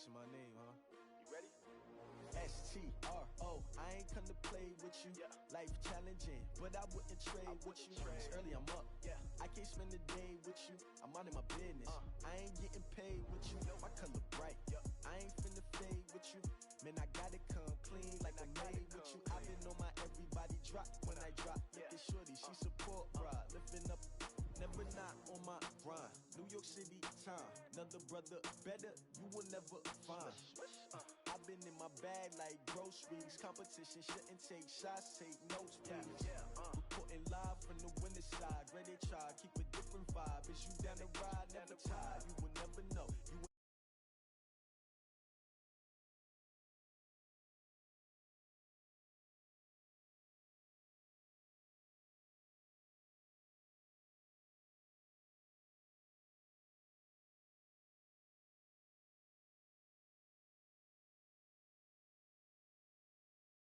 asking my name, huh? You ready? STRO, I ain't come to play with you. Life challenging, but I wouldn't trade with you. It's early, I'm up. I can't spend the day with you. I'm out of my business. I ain't getting paid with you. My color bright. I ain't finna fade with you. Man, I gotta come clean like I made with you. I've been on my everybody drop when I drop. Look at shorty, she support ride. Lifting up, never not on my grind. New York City time, another brother better, you will never find. I've been in my bag like groceries. Competition shouldn't take shots, take notes, please. Reporting live from the winter side. Ready to try, keep a different vibe. Is you down the ride, never tired. You will never know.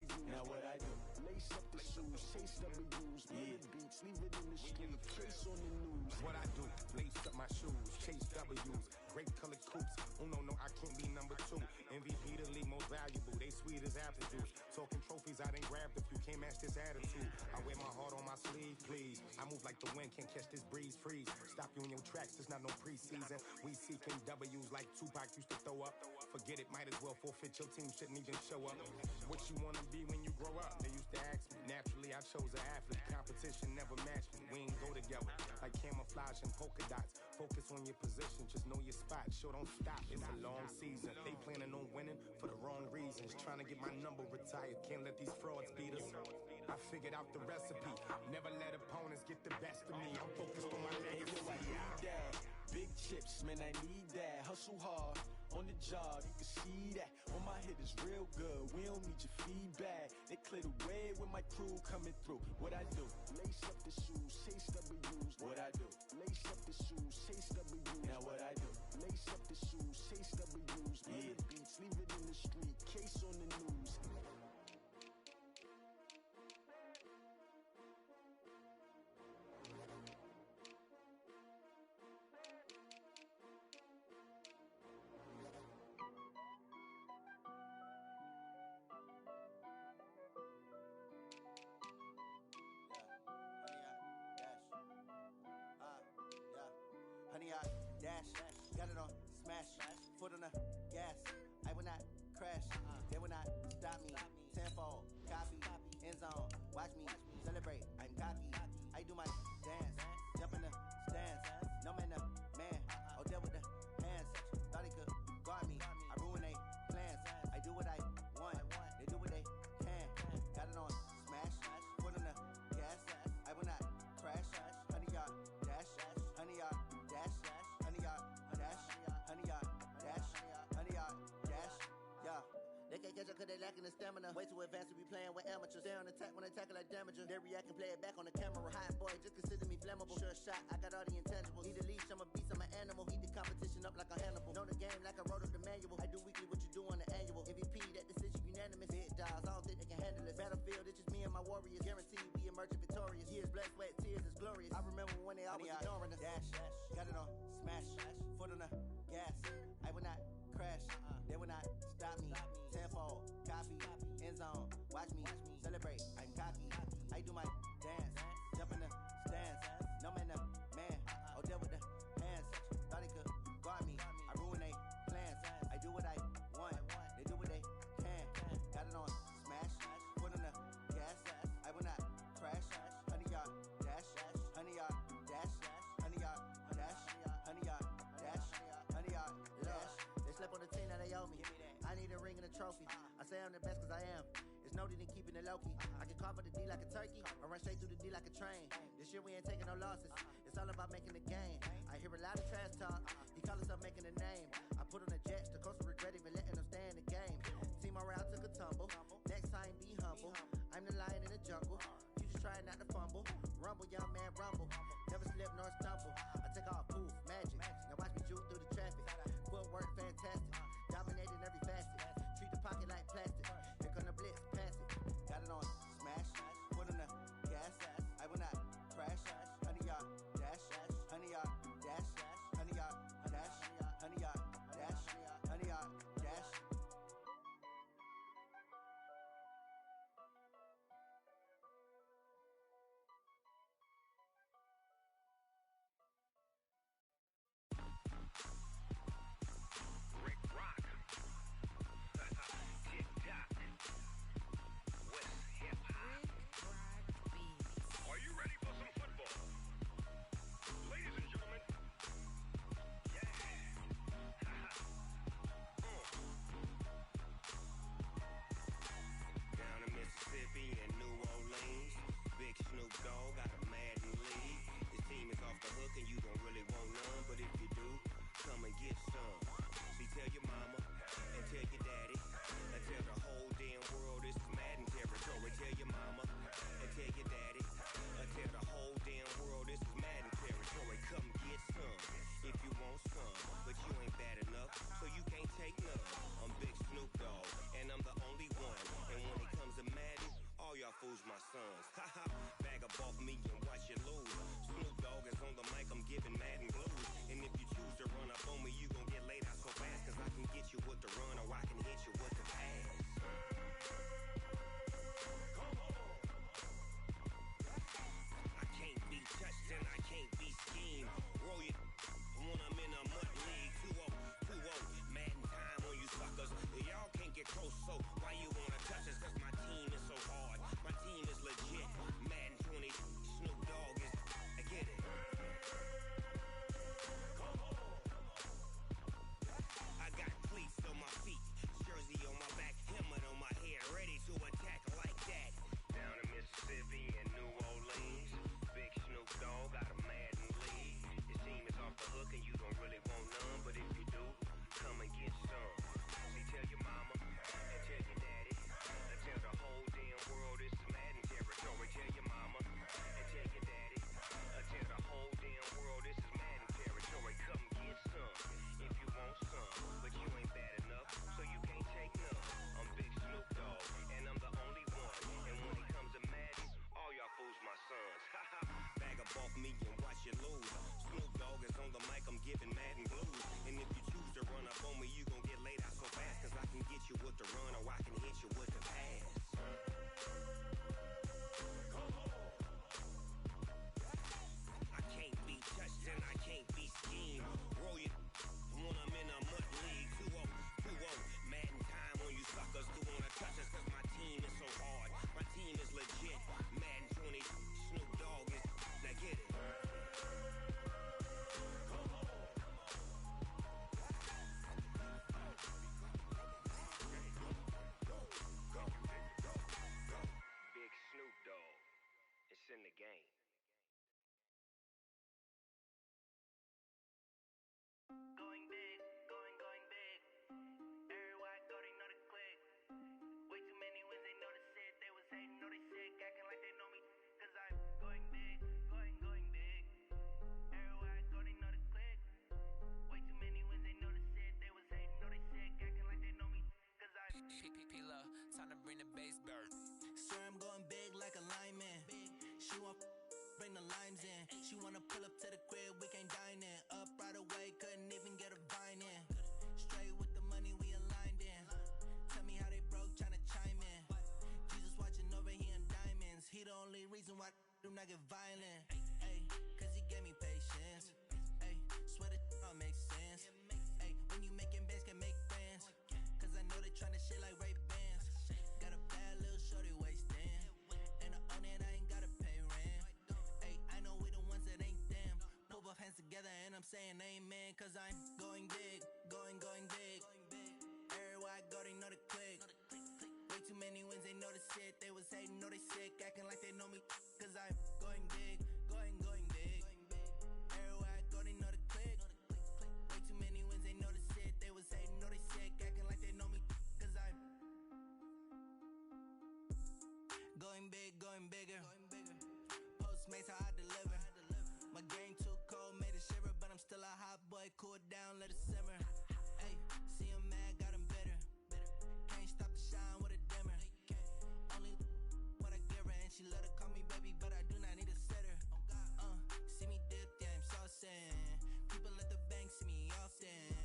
You now what I do? Lace up the shoes, chase W's, murder beats, leave it in the street, case on the news. What I do? Lace up my shoes, chase W's, great colored coops. Oh no, I can't be number 2. MVP the league most valuable, they sweet as apple juice. Talking trophies, I done grabbed a few, can't match this attitude. I wear my heart on my sleeve, please. I move like the wind, can't catch this breeze, freeze. Stop you in your tracks, there's not no preseason. We seeking W's like Tupac used to throw up. Forget it, might as well forfeit, your team shouldn't even show up. What you wanna be when you grow up? They used to ask me. Naturally, I chose an athlete. Competition never matched me. We ain't go together like camouflage and polka dots. Focus on your position, just know your spot. Sure, don't stop. It's a long season. They planning on winning for the wrong reasons. Trying to get my number retired. Can't let these frauds beat us. I figured out the recipe. Never let opponents get the best of me. I'm focused on my legacy. I need that. Big chips, man, I need that. Hustle hard on the job, you can see that. On my hit is real good, we don't need your feedback. They clear the way when my crew coming through. What I do? Lace up the shoes, chase W's. What I do? Lace up the shoes, chase W's. Now what I do? Lace up the shoes, chase W's. Murder beats, leave it in the street, case on the news. Honey, I dash, got it on smash, foot on the gas. I will not crash, they will not stop me. Tenfold, copy, end zone, watch me celebrate. I'm cocky, I do my dance, jump in the stands. No man, the man, oh deal with the hands. Thought he could guard me, I ruin they plans. I do what I want, they do what they can. Got it on smash, foot on the gas. I will not crash, honey, y'all dash, honey, y'all dash, honey, y'all dash, honey, y'all dash, honey, y'all dash, yeah. They can't catch up cause they lacking the stamina. Way too advanced to be playing with amateurs. Stay on attack when they tackle like damager. They react and play it back on the camera. Hot boy, just consider me flammable. Sure shot, I got all the intangibles. Need a leash, I'm a beast, I'm an animal. Heat the competition up like a Hannibal. Know the game like I wrote up the manual. I do weekly what you do on the annual. MVP, that decision unanimous. Big dials, I don't think they can handle it. Battlefield, it's just me and my warriors. Guaranteed we emerging victorious. Years, blood, sweat, tears is glorious. I remember when they always ignoring us. Dash, got it on smash, foot on the gas. I will not crash, they will not stop me. Tenfold, copy, end zone, watch me celebrate. I'm cocky, I do my dance, jump in the stands. No man, the man, oh deal with the hands. Thought he could guard me, I ruin they plans. I do what I want, they do what they can. Got it on smash, foot on the gas. I will not crash, honey, y'all dash, honey, y'all dash, honey, y'all dash, honey, y'all dash, honey, y'all dash. They slept on the team, now they owe me. I need a ring and a trophy. I say I'm the best cause I am. It's no need in keeping it low-key. I can carve up the D like a turkey, or run straight through the D like a train. This year we ain't taking no losses. It's all about making the game. I hear a lot of trash talk. He call himself making a name. I put on the Jets, the coach will regret even letting them stay in the game. Team morale took a tumble. Next time be humble. I'm the lion in the jungle. You just try not to fumble. Rumble, young man, rumble. Never slip nor stumble. I take off poof, magic. Now watch me shoot through the traffic. Footwork fantastic. Dominating every facet. Treat the pocket like plastic. Here come the blitz, pass it. Got it on smash, foot on the gas. I will not crash, honey, y'all dash, honey, y'all dash, honey, y'all dash, honey, y'all dash, honey, y'all dash. with the run, or I can hit you with the pass. I can't be touched and I can't be schemed. Roll you when I'm in a mud league. 2-0, mad in time when you suckers do wanna touch us, cause my team is so hard. My team is legit. Madden 20, Snoop Dogg is, now get it. Big Snoop Dogg, it's in the game. Going big, going big. Everywhere I go, they know the click. Way too many wins, they know the shit. They was hating, know they sick, acting like they know me. Cause I'm going big, going big. Everywhere I go, they know the click. Way too many wins, they know the shit. They was hating, know they sick, acting like they know me. Cause I'm P-P-P-Love, time to bring the bass bird. Swear I'm going big like a lineman. She want bring the limes in. She wanna pull up to the crib, we can't dine in. Up right away, couldn't even get a vine in. Straight with the money, we aligned in. Tell me how they broke, tryna chime in. Jesus watching over, he in diamonds. He the only reason why do not get violent. Ay, cause he gave me patience. Ay, swear that all makes sense. Ay, when you making bands, can make friends. Cause I know they tryna shit like Ray-Bans. Got a bad little shorty wasting. And I own it, I ain't gotta pay rent. Ay, I know we the ones that ain't them. Put both hands together and I'm saying amen. Cause I'm going big, going big. Everywhere I go, they know the click. Way too many wins, they know the shit. They was hating, know they sick, acting like they know me. Cause I'm going big, going big. Everywhere I go, they know the click. Way too many wins, they know the shit. They was hating, know they sick, acting like they know me. Cause I'm going big, going bigger. Postmates how I deliver. My game too cold, made it shiver, but I'm still a hot boy. Cool it down, let it simmer. Hey, see him mad, got him bitter. Can't stop the shine with a dimmer. Only what I give her, and she let her call me baby, but I do not need a sitter. See me dip, yeah, I'm saucing. People at the bank see me often.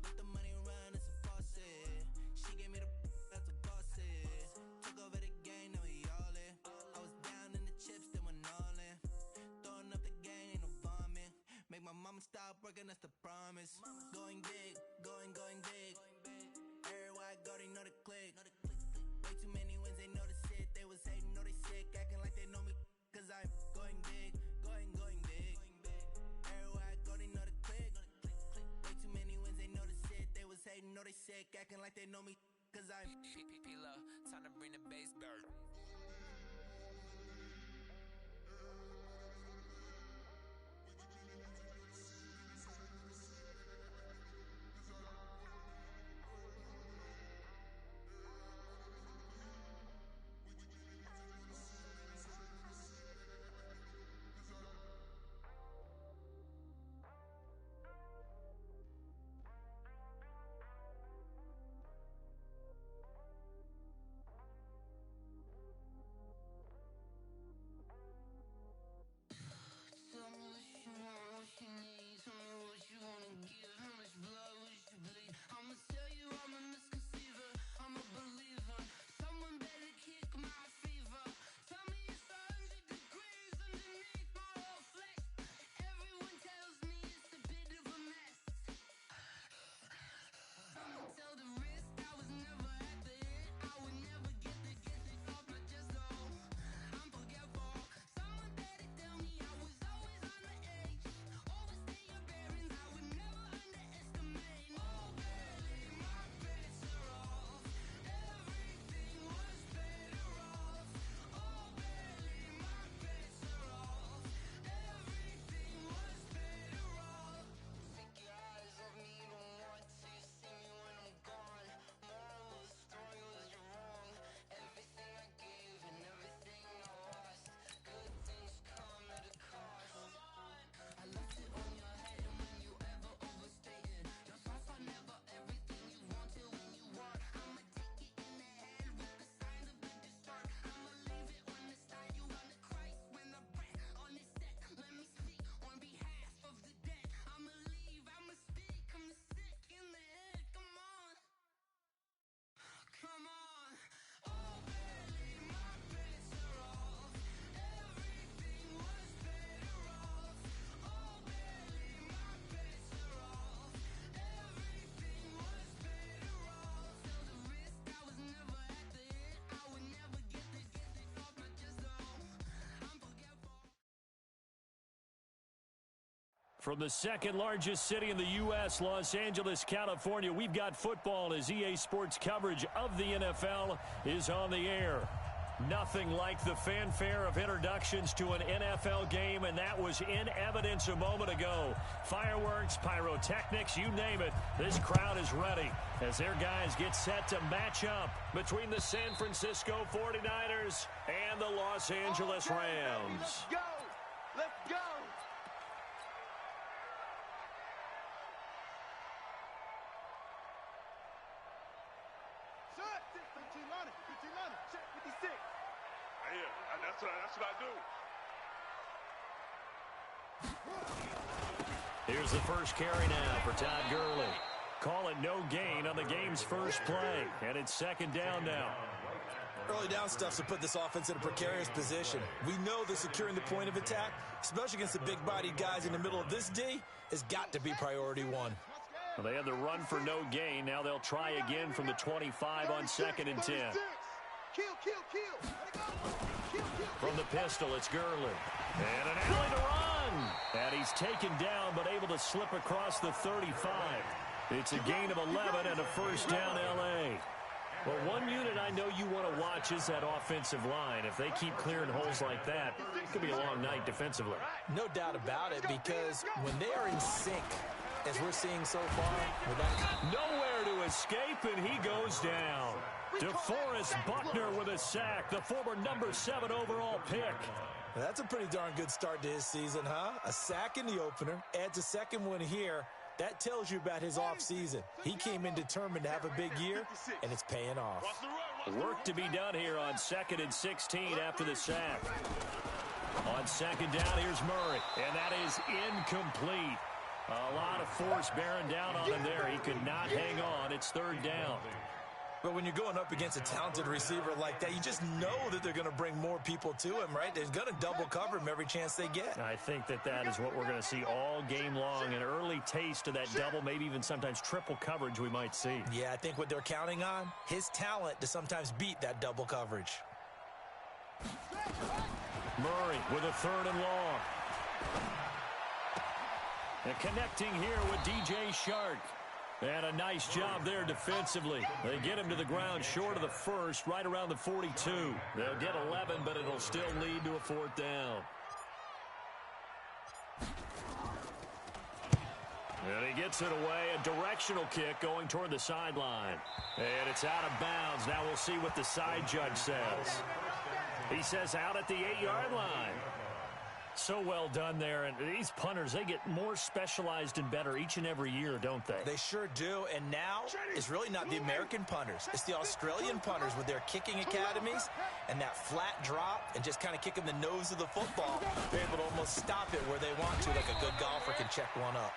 Let the money run, it's a faucet. She gave me the that's a boss it. Took over the game, now we all in. I was down in the chips, then went all in. Throwing up the gang, ain't no vomit. Make my mama stop working, that's the promise. Going big, going big. Everywhere I go, they know the click. Way too many wins, they know the shit. They was hating, know they sick, acting like they know me. Cause I'm going big, going big. Everywhere I go, they know the click. Way too many wins, they know the shit. They was hating, know they sick, acting like they know me. Cause I'm P-P-P-Love, time to bring the bass bird. From the second largest city in the U.S., Los Angeles, California, we've got football as EA Sports coverage of the NFL is on the air. Nothing like the fanfare of introductions to an NFL game, and that was in evidence a moment ago. Fireworks, pyrotechnics, you name it. This crowd is ready as their guys get set to match up between the San Francisco 49ers and the Los Angeles Rams. Let's go! Let's go! That's what I do. Here's the first carry now for Todd Gurley. Call it no gain on the game's first play, and it's second down now. Early down stuff to put this offense in a precarious position. We know that securing the point of attack, especially against the big-bodied guys in the middle of this D, has got to be priority one. Well, they had the run for no gain. Now they'll try again from the 25 on 2nd and 10. From the pistol, it's Gurley. And an alley to run. And he's taken down, but able to slip across the 35. It's a gain of 11 and a first down L.A. Well, one unit I know you want to watch is that offensive line. If they keep clearing holes like that, it could be a long night defensively. No doubt about it, because when they are in sync, as we're seeing so far, with that nowhere to escape, and he goes down. DeForest Buckner with a sack, the former number 7 overall pick. That's a pretty darn good start to his season, huh? A sack in the opener, adds a second one here. That tells you about his offseason. He came in determined to have a big year, and it's paying off. Work to be done here on 2nd and 16 after the sack. On second down, here's Murray, and that is incomplete. A lot of force bearing down on him there. He could not hang on. It's third down. But when you're going up against a talented receiver like that, you just know that they're going to bring more people to him, right? They're going to double cover him every chance they get. I think that is what we're going to see all game long. An early taste of that double, maybe even sometimes triple coverage we might see. Yeah, I think what they're counting on, his talent to sometimes beat that double coverage. Murray with a 3rd and long. And connecting here with DJ Shark. And a nice job there defensively. They get him to the ground short of the first, right around the 42. They'll get 11, but it'll still lead to a 4th down. And he gets it away, a directional kick going toward the sideline. And it's out of bounds. Now we'll see what the side judge says. He says out at the 8-yard line. So well done there, and these punters, they get more specialized and better each and every year, don't they? They sure do, and now it's really not the American punters. It's the Australian punters with their kicking academies and that flat drop and just kind of kicking the nose of the football. They're able to almost stop it where they want to, like a good golfer can check one up.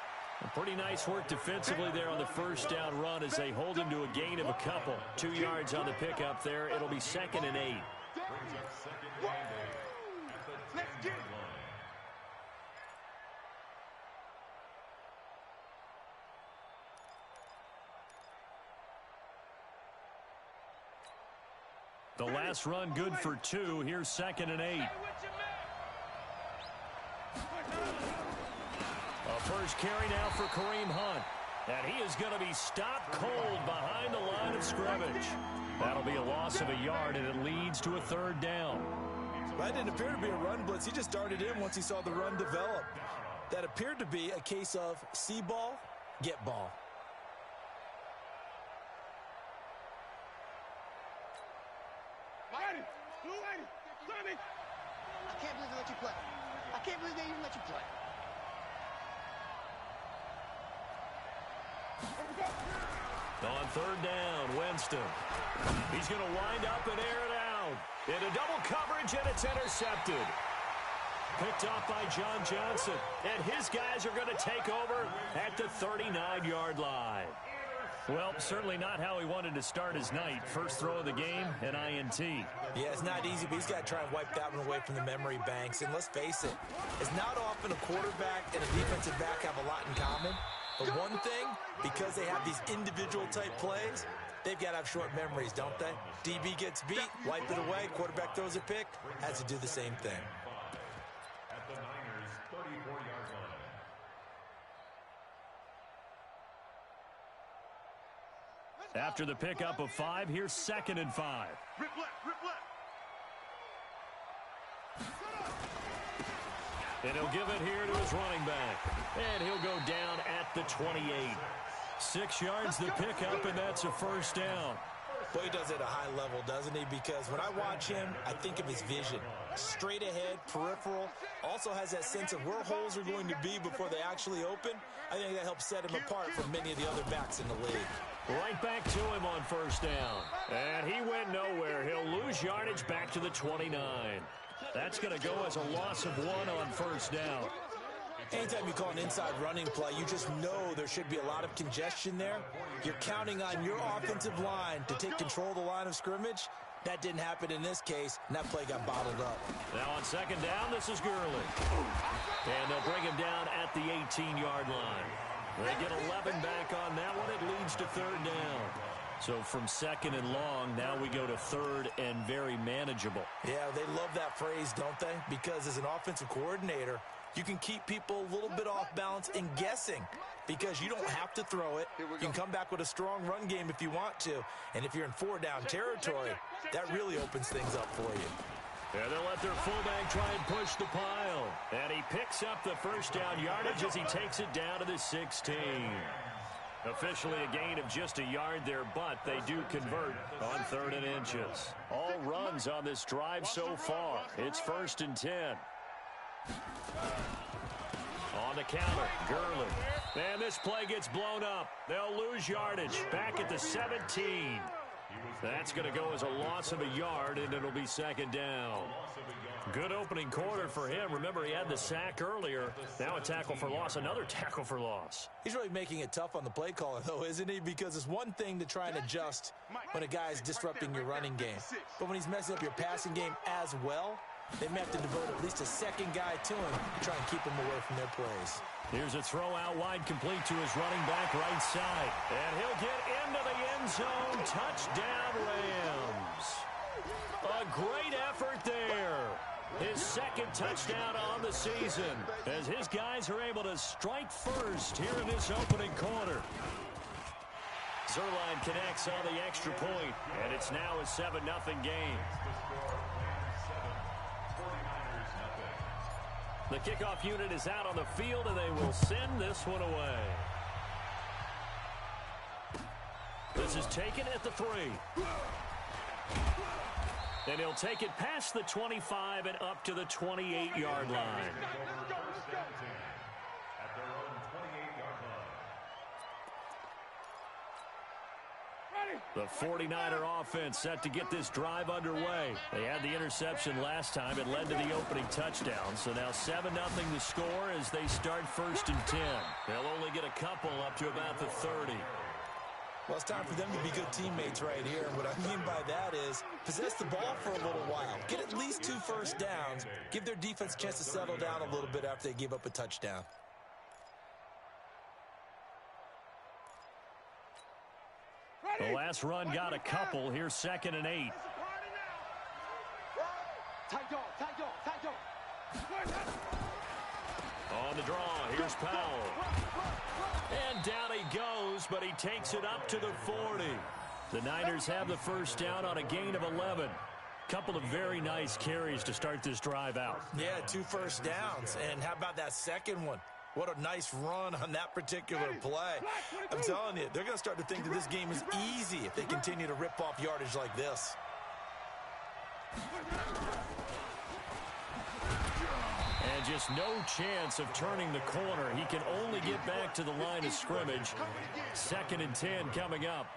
Pretty nice work defensively there on the first down run as they hold him to a gain of a couple. 2 yards on the pickup there. It'll be 2nd and 8. Let's get it. The last run good for 2. Here's 2nd and 8. A first carry now for Kareem Hunt. And he is going to be stopped cold behind the line of scrimmage. That'll be a loss of a yard, and it leads to a 3rd down. That didn't appear to be a run blitz. He just darted in once he saw the run develop. That appeared to be a case of see ball, get ball. I can't believe they let you play. I can't believe they even let you play. On 3rd down, Winston. He's going to wind up and air it out. Into double coverage, and it's intercepted. Picked off by John Johnson. And his guys are going to take over at the 39-yard line. Well, certainly not how he wanted to start his night. First throw of the game, an INT. Yeah, it's not easy, but he's got to try and wipe that one away from the memory banks. And let's face it, it's not often a quarterback and a defensive back have a lot in common. But one thing, because they have these individual type plays, they've got to have short memories, don't they? DB gets beat, wipe it away, quarterback throws a pick, has to do the same thing. At the Niners' 34-yard line. After the pickup of 5, here's 2nd and 5. Rip left, rip left. And he'll give it here to his running back. And he'll go down at the 28. 6 yards the pickup, and that's a first down. Well, he does it at a high level, doesn't he? Because when I watch him, I think of his vision. Straight ahead, peripheral. Also has that sense of where holes are going to be before they actually open. I think that helps set him apart from many of the other backs in the league. Right back to him on first down. And he went nowhere. He'll lose yardage back to the 29. That's going to go as a loss of 1 on first down. Anytime you call an inside running play, you just know there should be a lot of congestion there. You're counting on your offensive line to take control of the line of scrimmage. That didn't happen in this case, and that play got bottled up. Now on second down, this is Gurley. And they'll bring him down at the 18-yard line. They get 11 back on that one. It leads to third down. So from second and long, now we go to third and very manageable. Yeah, they love that phrase, don't they? Because as an offensive coordinator, you can keep people a little bit off balance and guessing because you don't have to throw it. You can come back with a strong run game if you want to. And if you're in 4-down territory, that really opens things up for you. And they'll let their fullback try and push the pile. And he picks up the first down yardage as he takes it down to the 16. Officially a gain of just a yard there, but they do convert on 3rd and inches. All runs on this drive so far. It's 1st and 10. On the counter, Gurley. And this play gets blown up. They'll lose yardage back at the 17. That's going to go as a loss of a yard, and it'll be second down. Good opening quarter for him. Remember, he had the sack earlier. Now a tackle for loss, another tackle for loss. He's really making it tough on the play caller, though, isn't he? Because it's one thing to try and adjust when a guy's disrupting your running game. But when he's messing up your passing game as well, they may have to devote at least a second guy to him to try and keep him away from their plays. Here's a throw out wide, complete to his running back right side. And he'll get into the end zone. Touchdown, Rams. A great effort there. His second touchdown on the season as his guys are able to strike first here in this opening quarter. Zerline connects on the extra point, and it's now a 7-0 game. The kickoff unit is out on the field, and they will send this one away. This is taken at the 3. And he'll take it past the 25 and up to the 28-yard line. The 49er offense set to get this drive underway. They had the interception last time. It led to the opening touchdown. So now 7-0 the score as they start 1st and 10. They'll only get a couple up to about the 30. Well, it's time for them to be good teammates right here. And what I mean by that is possess the ball for a little while. Get at least 2 first downs. Give their defense a chance to settle down a little bit after they give up a touchdown. The last run got a couple. Here's 2nd and 8. On the draw, here's Powell. And down he goes, but he takes it up to the 40. The Niners have the first down on a gain of 11. Couple of very nice carries to start this drive out. Yeah, 2 first downs. And how about that second one? What a nice run on that particular play. I'm telling you, they're going to start to think that this game is easy if they continue to rip off yardage like this. And just no chance of turning the corner. He can only get back to the line of scrimmage. 2nd and 10 coming up.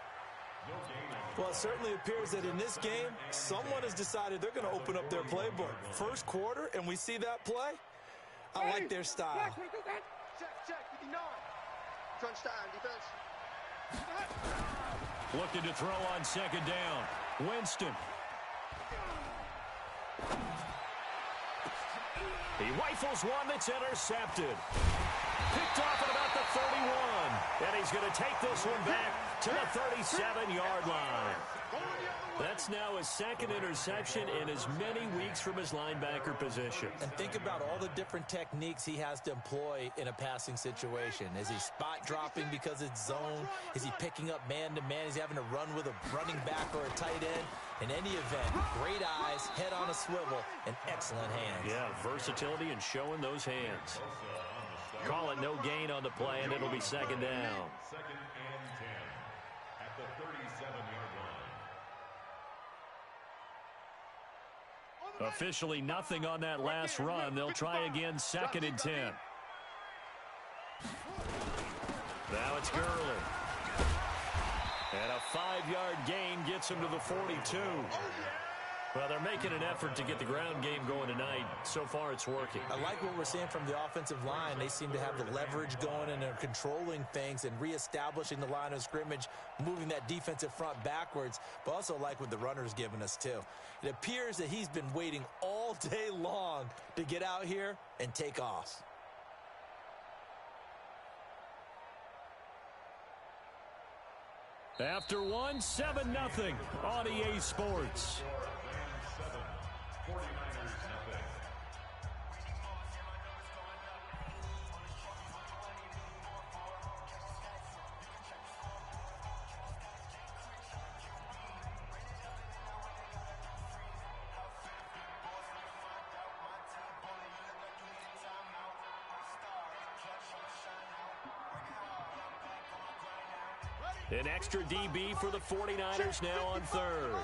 Well, it certainly appears that in this game, someone has decided they're going to open up their playbook. First quarter, and we see that play. I like their style. Check, 59. Crunch time, defense. Looking to throw on 2nd down. Winston. He rifles one that's intercepted. Picked off at about the 31. And he's going to take this one back to the 37-yard line. That's now his second interception in as many weeks from his linebacker position. And think about all the different techniques he has to employ in a passing situation. Is he spot dropping because it's zone? Is he picking up man-to-man? Is he having to run with a running back or a tight end? In any event, great eyes, head on a swivel, and excellent hands. Yeah, versatility and showing those hands. Call it no gain on the play, and it'll be second down. Second and 10 at the 37-yard line. Officially nothing on that last run. They'll try again, second and 10. Now it's Gurley. And a 5-yard gain gets him to the 42. Well, they're making an effort to get the ground game going tonight. So far, it's working. I like what we're seeing from the offensive line. They seem to have the leverage going, and they're controlling things and reestablishing the line of scrimmage, moving that defensive front backwards, but also like what the runner's giving us, too. It appears that he's been waiting all day long to get out here and take off. After one, 7-0 on EA Sports. 49ers nothing. An extra DB for the 49ers now on third.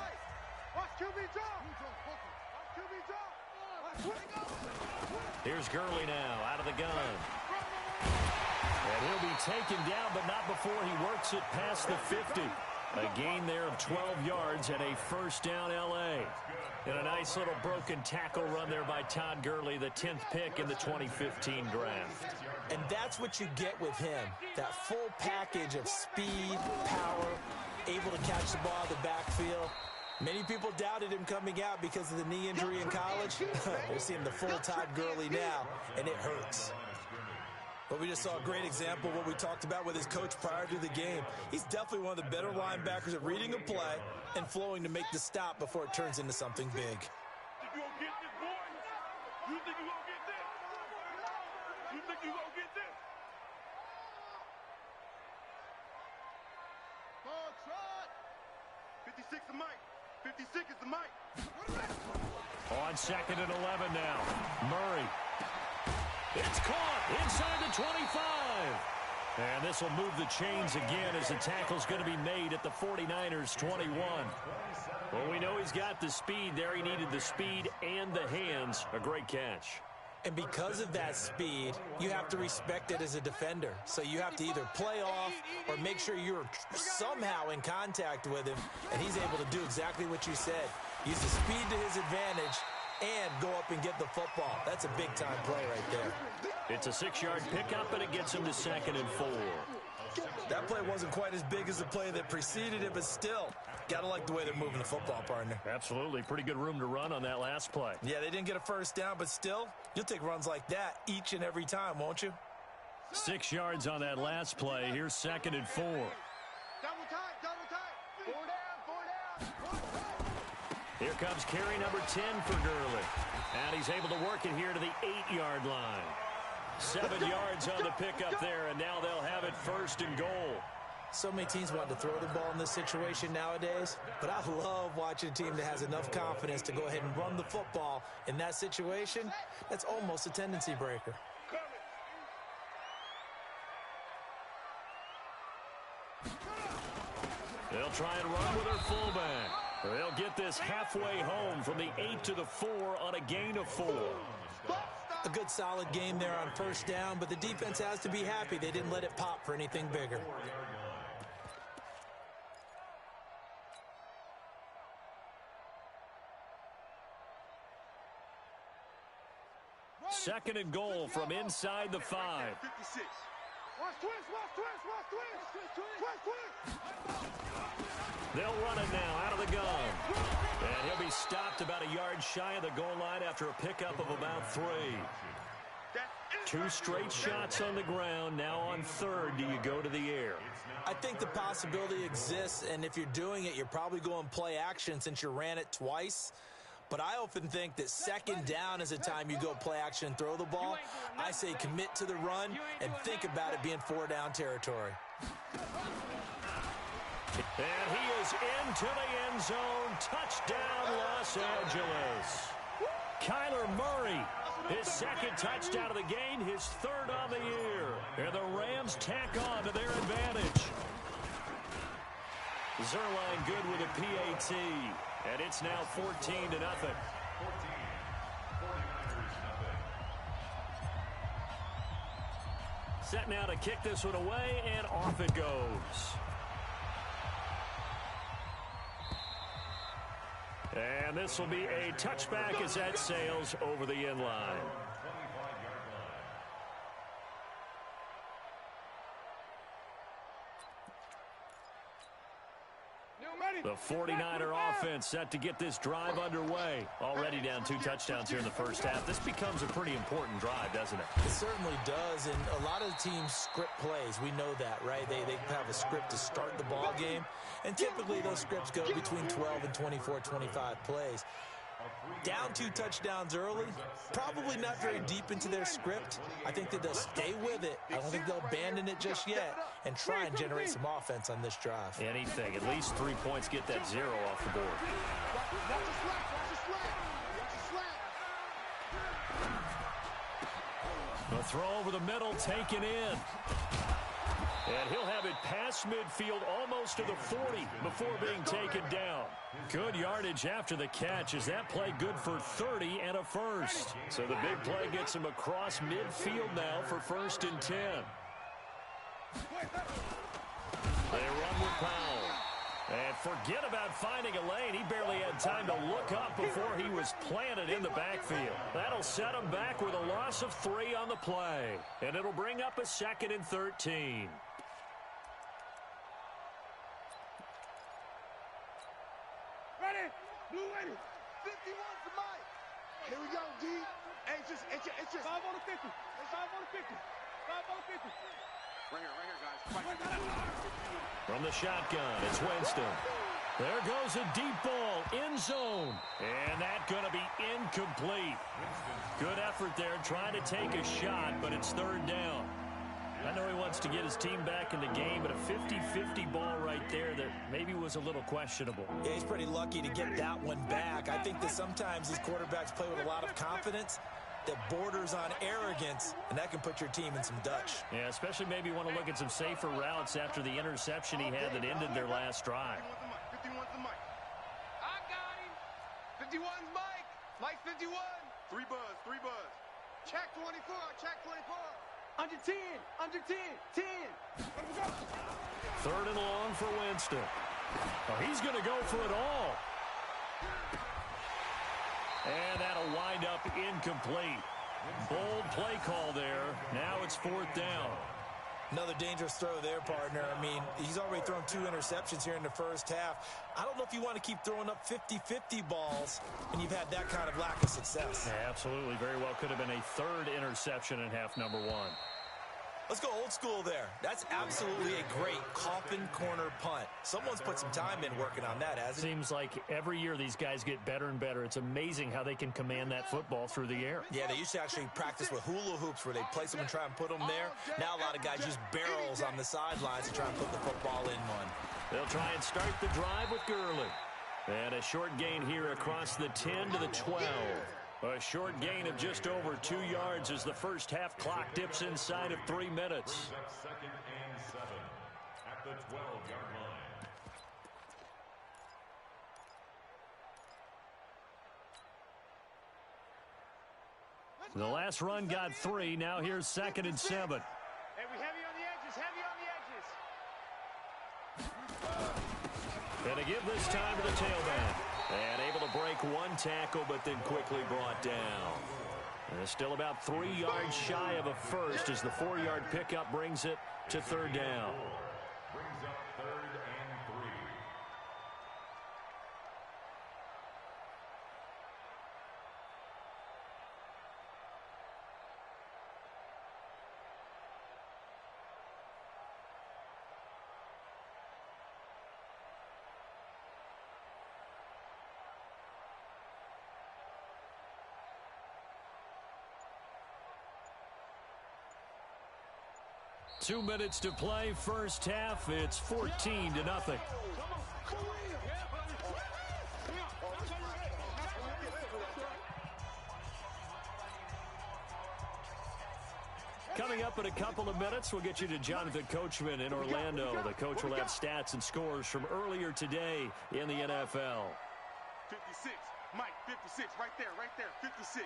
Here's Gurley now out of the gun. And he'll be taken down, but not before he works it past the 50. A gain there of 12 yards and a first down L.A. And a nice little broken tackle run there by Todd Gurley, the 10th pick in the 2015 draft. And that's what you get with him, that full package of speed, power, able to catch the ball in the backfield. Many people doubted him coming out because of the knee injury in college. We're seeing the full Todd Gurley now, and it hurts. But we just saw a great example of what we talked about with his coach prior to the game. He's definitely one of the better linebackers at reading a play and flowing to make the stop before it turns into something big. You gonna get this, boy? You think you gonna get this? You think you gonna get this? Ball trot. 56 the mic. 56 is the mic. On second and 11 now. Murray. It's caught inside the 25. And this will move the chains again as the tackle's going to be made at the 49ers 21. Well, we know he's got the speed there. He needed the speed and the hands. A great catch. And because of that speed, you have to respect it as a defender. So you have to either play off or make sure you're somehow in contact with him. And he's able to do exactly what you said. Use the speed to his advantage and go up and get the football. That's a big-time play right there. It's a 6-yard pickup, and it gets him to second and 4. That play wasn't quite as big as the play that preceded it, but still, got to like the way they're moving the football, partner. Absolutely. Pretty good room to run on that last play. Yeah, they didn't get a first down, but still, you'll take runs like that each and every time, won't you? 6 yards on that last play. Here's second and 4. Double tight, double tight. 4 down, 4 down. Here comes carry number 10 for Gurley. And he's able to work it here to the 8-yard line. 7 yards on the pickup there, and now they'll have it first and goal. So many teams want to throw the ball in this situation nowadays, but I love watching a team that has enough confidence to go ahead and run the football. In that situation, that's almost a tendency breaker. They'll try and run with their fullback. They'll get this halfway home from the 8 to the 4 on a gain of 4. A good solid game there on first down, but the defense has to be happy they didn't let it pop for anything bigger. Second and goal from inside the 5. 56. Watch twist, watch twist, watch twist. Twist, twist. They'll run it now out of the gun. And he'll be stopped about a yard shy of the goal line after a pickup of about 3. That's 2 straight shots on the ground. Now on third, do you go to the air? I think the possibility exists, and if you're doing it, you're probably going play action since you ran it twice. But I often think that second down is a time you go play action and throw the ball. I say commit to the run and think about it being 4-down territory. And he is into the end zone. Touchdown, Los Angeles. Kyler Murray, his second touchdown of the game, his third on the year. And the Rams tack on to their advantage. Zerline good with a PAT. And it's now 14-0. Set now to kick this one away, and off it goes. And this will be a touchback as that sails over the end line. The 49er offense set to get this drive underway. Already down 2 touchdowns here in the first half. This becomes a pretty important drive, doesn't it? It certainly does, and a lot of the teams script plays. We know that, right? They have a script to start the ball game, and typically those scripts go between 12 and 24, 25 plays. Down 2 touchdowns early, probably not very deep into their script. I think that they'll stay with it. I don't think they'll abandon it just yet and try and generate some offense on this drive. Anything. At least 3 points, get that 0 off the board. The throw over the middle, taken in. And he'll have it past midfield, almost to the 40 before being taken down. Good yardage after the catch. Is that play good for 30 and a first? So the big play gets him across midfield now for 1st and 10. They run with Powell. And forget about finding a lane. He barely had time to look up before he was planted in the backfield. That'll set him back with a loss of 3 on the play. And it'll bring up a 2nd and 13. Ready? Blue ready. 51's the mic. Here we go, D. Hey, it's just 5 on the 50. It's 5 on the 50. 5 on the 50. Right here, guys. From the shotgun, it's Winston. There goes a deep ball, end zone. And that's going to be incomplete. Good effort there, trying to take a shot, but it's 3rd down. I know he wants to get his team back in the game, but a 50-50 ball right there that maybe was a little questionable. Yeah, he's pretty lucky to get that one back. I think that sometimes these quarterbacks play with a lot of confidence that borders on arrogance, and that can put your team in some Dutch. Yeah, especially maybe want to look at some safer routes after the interception he had that ended their last drive. 51's the mic. I got him. 51's Mike. Mike 51. 3 buzz. Check 24. Under 10. 10. 3rd and long for Winston. Oh, he's going to go for it all. And that'll wind up incomplete. Bold play call there. Now it's 4th down. Another dangerous throw there, partner. I mean, he's already thrown 2 interceptions here in the first half. I don't know if you want to keep throwing up 50-50 balls when you've had that kind of lack of success. Yeah, absolutely. Very well could have been a 3rd interception in half number 1. Let's go old school there. That's absolutely a great coffin corner punt. Someone's put some time in working on that, hasn't it? Seems like every year these guys get better and better. It's amazing how they can command that football through the air. Yeah, they used to actually practice with hula hoops where they place them and try and put them there. Now a lot of guys use barrels on the sidelines to try and put the football in one. They'll try and start the drive with Gurley. And a short gain here across the 10 to the 12. A short gain of just over 2 yards as the first half clock dips inside of 3 minutes. 2nd and 7 at the 12-yard line. The last run got 3. Now here's 2nd and 7. Hey, we heavy on the edges. And to give this time to the tailback. And able to break 1 tackle, but then quickly brought down. And still about 3 yards shy of a first as the 4-yard pickup brings it to 3rd down. Brings up 3rd and 3. 2 minutes to play, first half. It's 14-0. Coming up in a couple of minutes, we'll get you to Jonathan Coachman in Orlando. The coach will have stats and scores from earlier today in the NFL. 56, Mike, 56, right there, 56.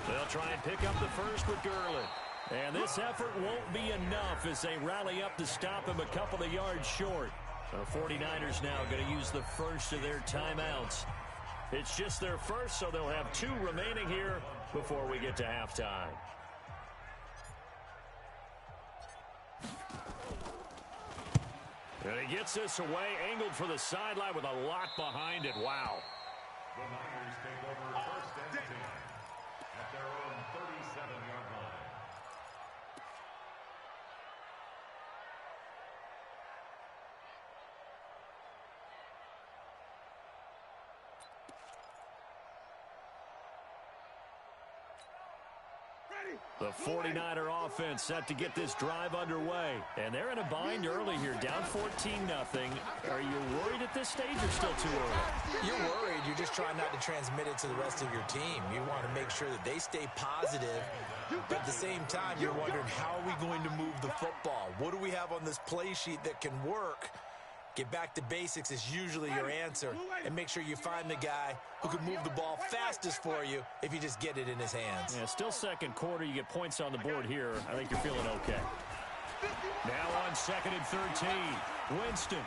They'll try and pick up the first with Gurley. And this effort won't be enough as they rally up to stop him a couple of yards short. The 49ers now going to use the first of their timeouts. It's just their first, so they'll have 2 remaining here before we get to halftime. And he gets this away, angled for the sideline with a lot behind it. Wow. The Niners take over first and 10 at their own 37-yard line. The 49er offense set to get this drive underway. And they're in a bind early here, down 14-0. Are you worried at this stage or still too early? You're worried. You're just trying not to transmit it to the rest of your team. You want to make sure that they stay positive. But at the same time, you're wondering, how are we going to move the football? What do we have on this play sheet that can work? Get back to basics is usually your answer. And make sure you find the guy who can move the ball fastest for you if you just get it in his hands. Yeah, still second quarter. You get points on the board here. I think you're feeling okay. Now on 2nd and 13. Winston.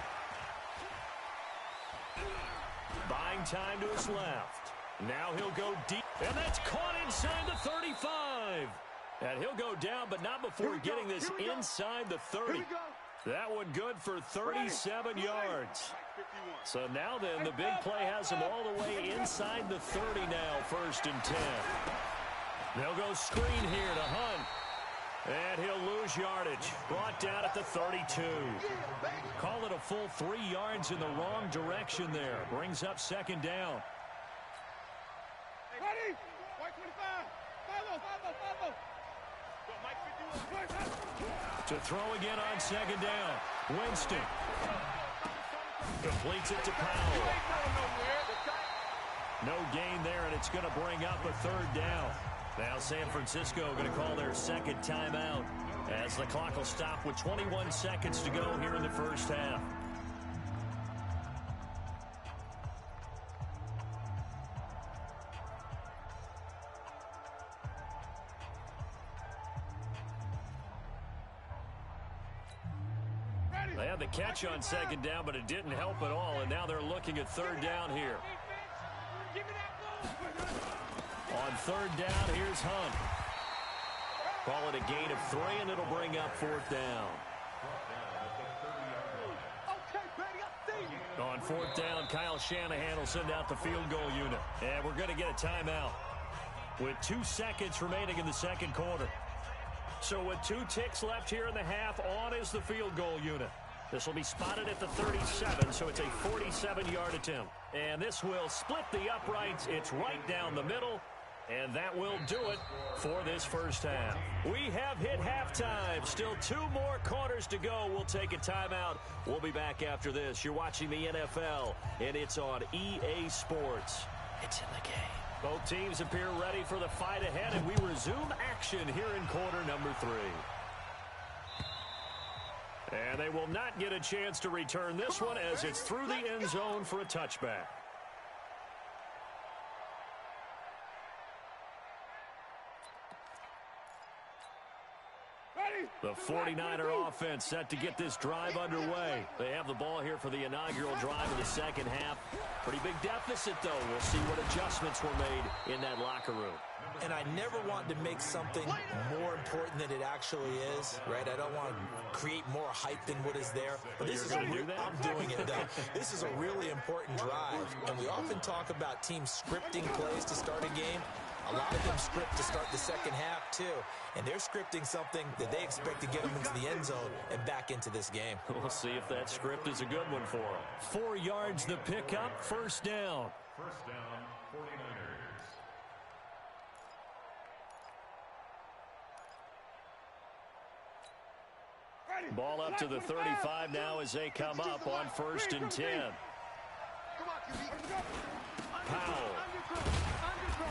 Buying time to his left. Now he'll go deep. And that's caught inside the 35. And he'll go down, but not before getting this inside the 30. That one good for 37 yards. So now then, the big play has him all the way inside the 30 now, 1st and 10. They'll go screen here to Hunt. And he'll lose yardage. Brought down at the 32. Call it a full 3 yards in the wrong direction there. Brings up 2nd down. Ready? White 25. Follow. Mike 51. To throw again on 2nd down. Winston. Completes it to Powell. No gain there, and it's going to bring up a 3rd down. Now San Francisco going to call their 2nd timeout as the clock will stop with 21 seconds to go here in the first half. They had the catch on 2nd down, but it didn't help at all, and now they're looking at 3rd down here. On 3rd down, here's Hunt. Call it a gain of 3, and it'll bring up 4th down. On 4th down, Kyle Shanahan will send out the field goal unit. And we're going to get a timeout with 2 seconds remaining in the 2nd quarter. So with 2 ticks left here in the half, on is the field goal unit. This will be spotted at the 37, so it's a 47-yard attempt. And this will split the uprights. It's right down the middle, and that will do it for this first half. We have hit halftime. Still 2 more quarters to go. We'll take a timeout. We'll be back after this. You're watching the NFL, and it's on EA Sports. It's in the game. Both teams appear ready for the fight ahead, and we resume action here in quarter number 3. And they will not get a chance to return this one as it's through the end zone for a touchback. The 49er offense set to get this drive underway. They have the ball here for the inaugural drive of the second half. Pretty big deficit, though. We'll see what adjustments were made in that locker room. And I never want to make something more important than it actually is, right? I don't want to create more hype than what is there. But this is I'm doing it, though. This is a really important drive. And we often talk about teams scripting plays to start a game. A lot of them script to start the second half, too. And they're scripting something that they expect to get them into the end zone and back into this game. We'll see if that script is a good one for them. 4 yards the pickup, first down. First down, 49ers. Ball up to the 35 now as they come up on 1st and 10. Powell.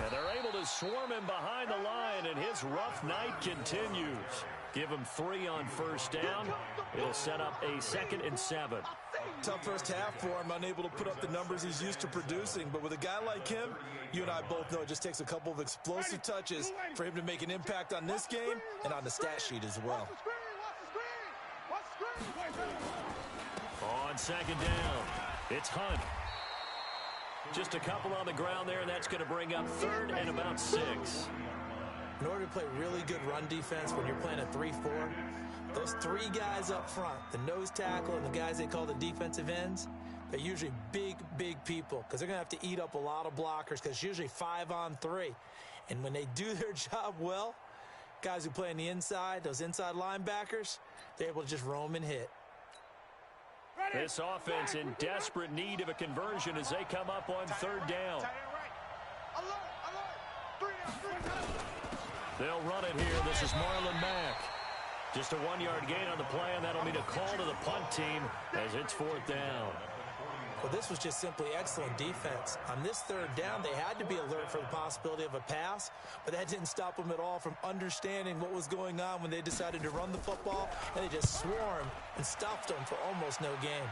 And they're able to swarm him behind the line, and his rough night continues. Give him 3 on 1st down. It'll set up a 2nd and 7. Tough first half for him, unable to put up the numbers he's used to producing. But with a guy like him, you and I both know it just takes a couple of explosive touches for him to make an impact on this game and on the stat sheet as well. On 2nd down, it's Hunt. Just a couple on the ground there, and that's going to bring up 3rd and about 6. In order to play really good run defense when you're playing a 3-4, those 3 guys up front, the nose tackle and the guys they call the defensive ends, they're usually big, big people because they're going to have to eat up a lot of blockers because it's usually 5 on 3. And when they do their job well, guys who play on the inside, those inside linebackers, they're able to just roam and hit. This offense in desperate need of a conversion as they come up on 3rd down. They'll run it here. This is Marlon Mack. Just a 1-yard gain on the play, and that'll mean a call to the punt team as it's 4th down. Well, this was just simply excellent defense. On this 3rd down, they had to be alert for the possibility of a pass, but that didn't stop them at all from understanding what was going on when they decided to run the football, and they just swarmed and stuffed them for almost no gain.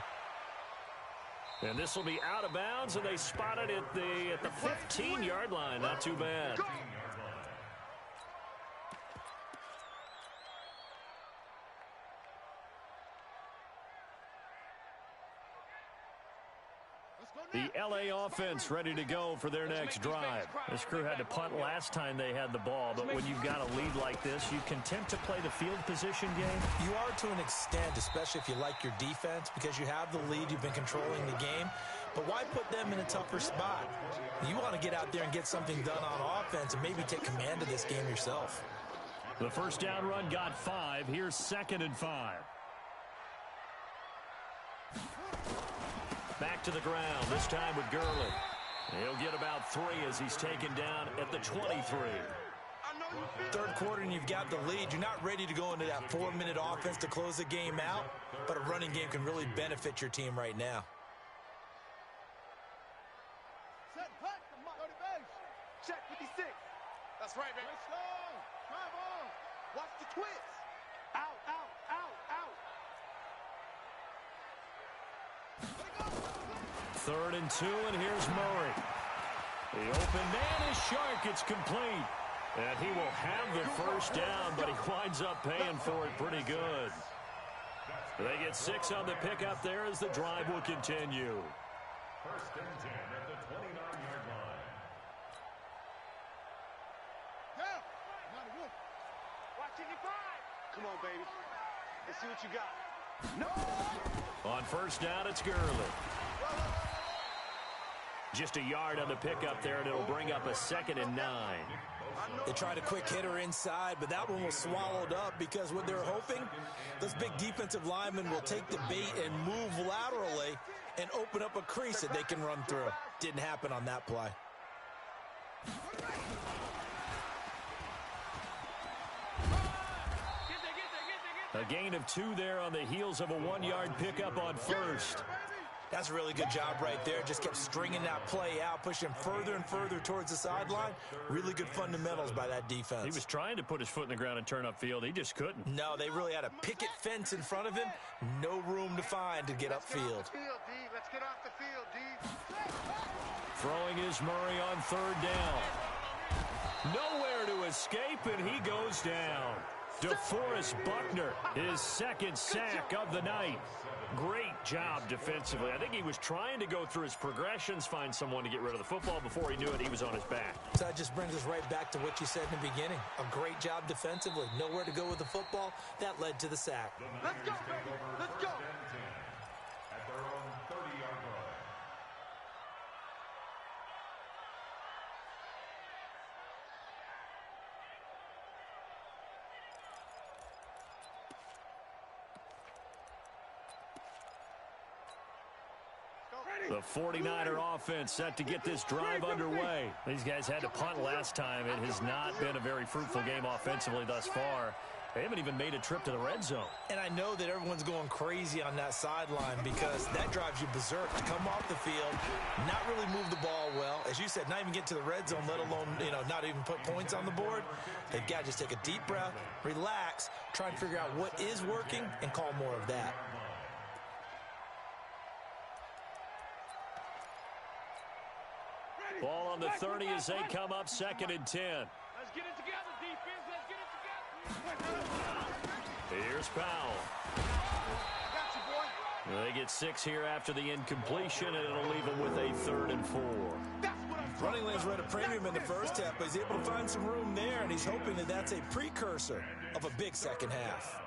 And this will be out of bounds, and they spot it at the 15-yard line. Not too bad. The L.A. offense ready to go for their next drive. This crew had to punt last time they had the ball, but when you've got a lead like this, you content to play the field position game? You are to an extent, especially if you like your defense, because you have the lead, you've been controlling the game. But why put them in a tougher spot? You want to get out there and get something done on offense and maybe take command of this game yourself. The 1st down run got 5. Here's 2nd and 5. Back to the ground, this time with Gurley. He'll get about 3 as he's taken down at the 23. 3rd quarter and you've got the lead. You're not ready to go into that 4-minute offense to close the game out, but a running game can really benefit your team right now. Check 56. That's right, man. Let's go. Drive on. Watch the twist. Out, out, out, out. 3rd and 2, and here's Murray. The open man is Shark. It's complete. And he will have the 1st down, but he winds up paying for it pretty good. They get 6 on the pickup there as the drive will continue. 1st and 10 at the 29-yard line. Come on, baby. Let's see what you got. No! On 1st down, it's Gurley. Just a yard on the pickup there, and it'll bring up a 2nd and 9. They tried a quick hitter inside, but that one was swallowed up because what they're hoping, those big defensive linemen will take the bait and move laterally and open up a crease that they can run through. Didn't happen on that play. A gain of 2 there on the heels of a 1-yard pickup on 1st. That's a really good job right there. Just kept stringing that play out, pushing further and further towards the sideline. Really good fundamentals by that defense. He was trying to put his foot in the ground and turn upfield. He just couldn't. No, they really had a picket fence in front of him. No room to find to get upfield. Let's get off the field, D. Throwing is Murray on 3rd down. Nowhere to escape, and he goes down. DeForest Buckner, his 2nd sack of the night. Great job defensively. I think he was trying to go through his progressions, find someone to get rid of the football. Before he knew it, he was on his back. So that just brings us right back to what you said in the beginning. A great job defensively. Nowhere to go with the football. That led to the sack. Let's go, baby. Let's go. At their own 30-yard line. The 49er offense set to get this drive underway. These guys had to punt last time. It has not been a very fruitful game offensively thus far. They haven't even made a trip to the red zone. And I know that everyone's going crazy on that sideline because that drives you berserk to come off the field, not really move the ball well. As you said, not even get to the red zone, let alone, not even put points on the board. They've got to just take a deep breath, relax, try and figure out what is working, and call more of that. Ball on the 30 as they come up 2nd and 10. Let's get it together, defense. Let's get it together. Here's Powell. Got you, boy. They get 6 here after the incompletion, and it'll leave them with a 3rd and 4. Running lanes were at a premium in the first half, but he's able to find some room there, and he's hoping that that's a precursor of a big second half.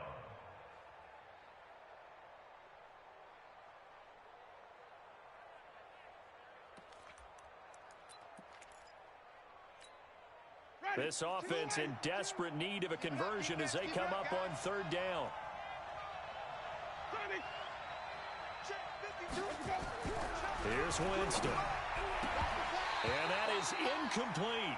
This offense in desperate need of a conversion as they come up on 3rd down. Here's Winston. And that is incomplete.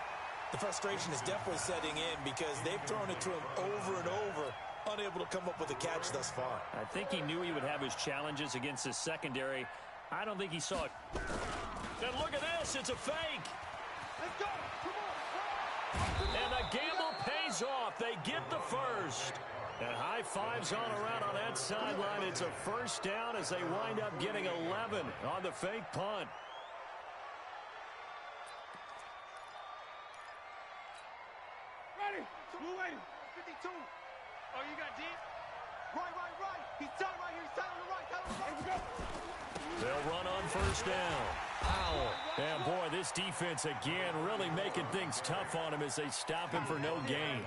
The frustration is definitely setting in because they've thrown it to him over and over, unable to come up with a catch thus far. I think he knew he would have his challenges against his secondary. I don't think he saw it. And look at this. It's a fake. Let's go. Come on. And the gamble pays off. They get the first. And high fives all around on that sideline. It's a first down as they wind up getting 11 on the fake punt. Ready. Blue 80. 52. Oh, you got deep? Right. He's tight right here. He's tight on the right. Let's go. They'll run on first down. Powell. And boy, this defense again really making things tough on him as they stop him for no gain.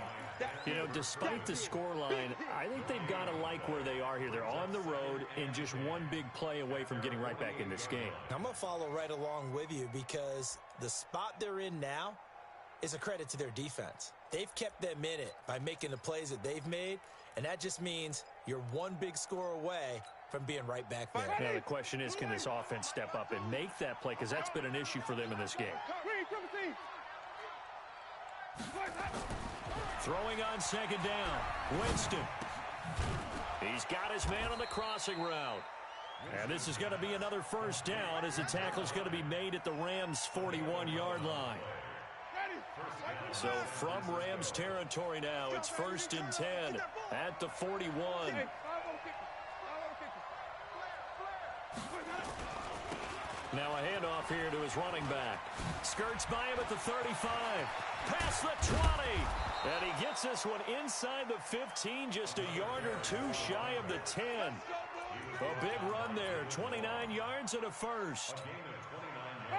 Despite the scoreline, I think they've got to like where they are here. They're on the road and just one big play away from getting right back in this game. I'm going to follow right along with you because the spot they're in now is a credit to their defense. They've kept them in it by making the plays that they've made, and that just means you're one big score away from being right back there. Now, the question is, can this offense step up and make that play? Because that's been an issue for them in this game. Throwing on 2nd down. Winston. He's got his man on the crossing route. And this is going to be another first down as the tackle's going to be made at the Rams' 41-yard line. So from Rams territory now, it's 1st and 10 at the 41. Now a handoff here to his running back. Skirts by him at the 35. Past the 20. And he gets this one inside the 15, just a yard or two shy of the 10. A big run there, 29 yards and a first.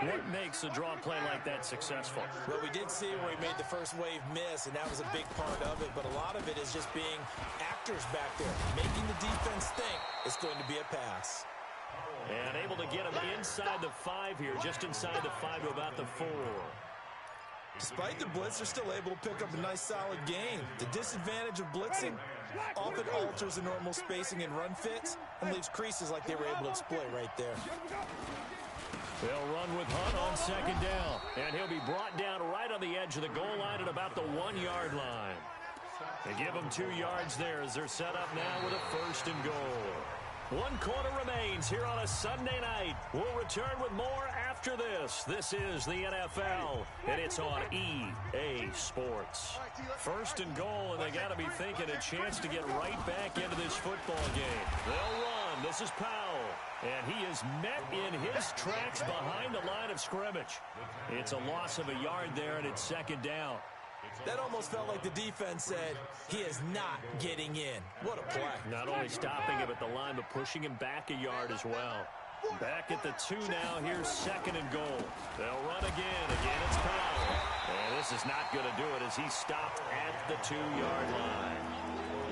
What makes a draw play like that successful? Well, we did see where he made the first wave miss, and that was a big part of it. But a lot of it is just being actors back there, making the defense think it's going to be a pass. And able to get him inside the 5 here, just inside the 5 to about the 4. Despite the blitz, they're still able to pick up a nice solid gain. The disadvantage of blitzing often alters the normal spacing and run fits and leaves creases like they were able to exploit right there. They'll run with Hunt on 2nd down, and he'll be brought down right on the edge of the goal line at about the 1-yard line. They give him 2 yards there as they're set up now with a 1st and goal. 1 quarter remains here on a Sunday night. We'll return with more after this. This is the NFL, and it's on EA Sports. 1st and goal, and they got to be thinking a chance to get right back into this football game. They'll run. This is Powell, and he is met in his tracks behind the line of scrimmage. It's a loss of a yard there, and it's 2nd down. That almost felt like the defense said, he is not getting in. What a play. Not only stopping him at the line, but pushing him back a yard as well. Back at the 2 now. Here's 2nd and goal. They'll run again. Again, it's Powell. And this is not going to do it as he stopped at the 2-yard line.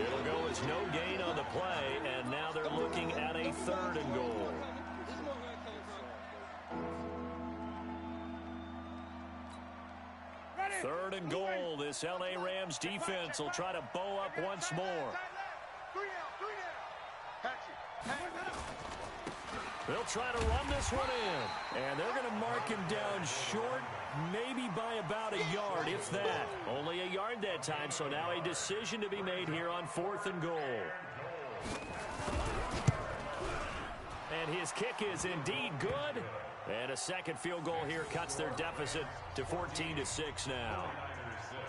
It'll go as no gain on the play, and now they're looking at a 3rd and goal. Third and goal. This L.A. Rams defense will try to bow up once more. They'll try to run this one in. And they're going to mark him down short, maybe by about a yard, if that. Only a yard that time, so now a decision to be made here on 4th and goal. And his kick is indeed good. And a second field goal here cuts their deficit to 14-6 now.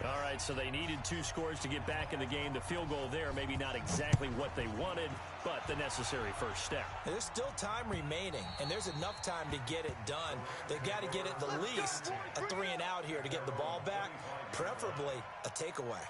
All right, so they needed 2 scores to get back in the game. The field goal there, maybe not exactly what they wanted, but the necessary first step. There's still time remaining, and there's enough time to get it done. They've got to get at the least a 3-and-out here to get the ball back, preferably a takeaway.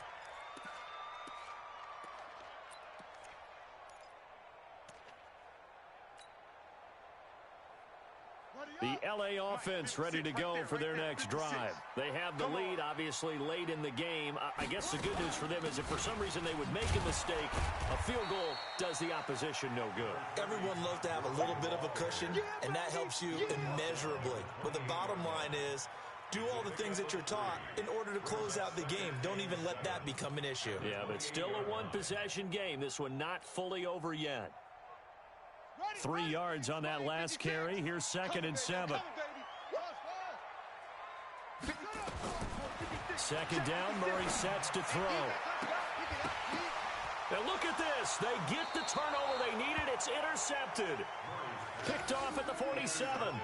The L.A. offense ready to go for their next drive. They have the lead, obviously, late in the game. I guess the good news for them is if for some reason they would make a mistake, a field goal does the opposition no good. Everyone loves to have a little bit of a cushion, and that helps you immeasurably. But the bottom line is, do all the things that you're taught in order to close out the game. Don't even let that become an issue. Yeah, but still a one-possession game. This one not fully over yet. 3 yards on that last carry. Here's 2nd and 7. 2nd down. Murray sets to throw. And look at this. They get the turnover they needed. It's intercepted. Picked off at the 47.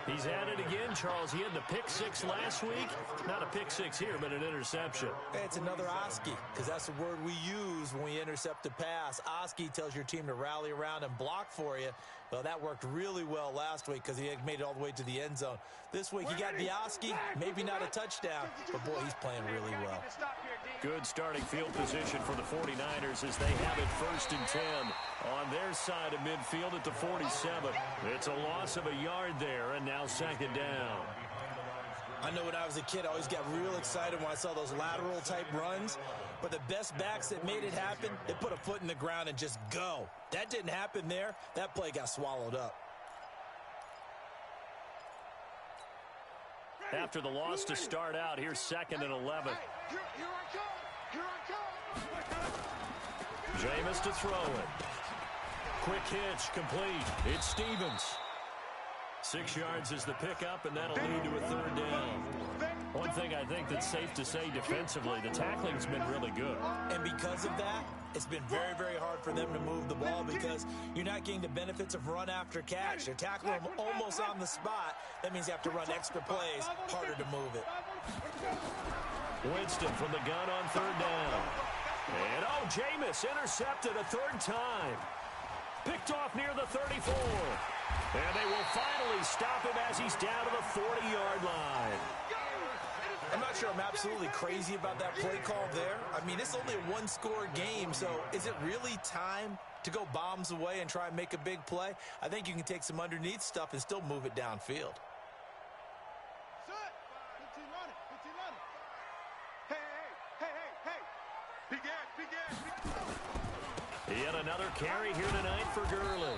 He's at it again, Charles. He had the pick 6 last week. Not a pick 6 here, but an interception. It's another Oski, because that's the word we use when we intercept a pass. Oski tells your team to rally around and block for you. Well, that worked really well last week because he had made it all the way to the end zone. This week, he got the Oski, maybe not a touchdown, but, boy, he's playing really well. Good starting field position for the 49ers as they have it 1st and 10 on their side of midfield at the 47. It's a loss of a yard there, and now 2nd down. I know when I was a kid, I always got real excited when I saw those lateral-type runs. But the best backs that made it happen, they put a foot in the ground and just go. That didn't happen there. That play got swallowed up. After the loss to start out, here's 2nd and 11. Jameis to throw it. Quick hitch, complete. It's Stevens. 6 yards is the pickup, and that'll lead to a 3rd down. One thing I think that's safe to say defensively, the tackling's been really good. And because of that, it's been very, very hard for them to move the ball because you're not getting the benefits of run after catch. They're tackling them almost on the spot. That means you have to run extra plays, harder to move it. Winston from the gun on 3rd down. And, Jameis intercepted a 3rd time. Picked off near the 34. And they will finally stop him as he's down to the 40-yard line. I'm not sure I'm absolutely crazy about that play call there. I mean, it's only a one-score game, so is it really time to go bombs away and try and make a big play? I think you can take some underneath stuff and still move it downfield. Yet another carry here tonight for Gurley.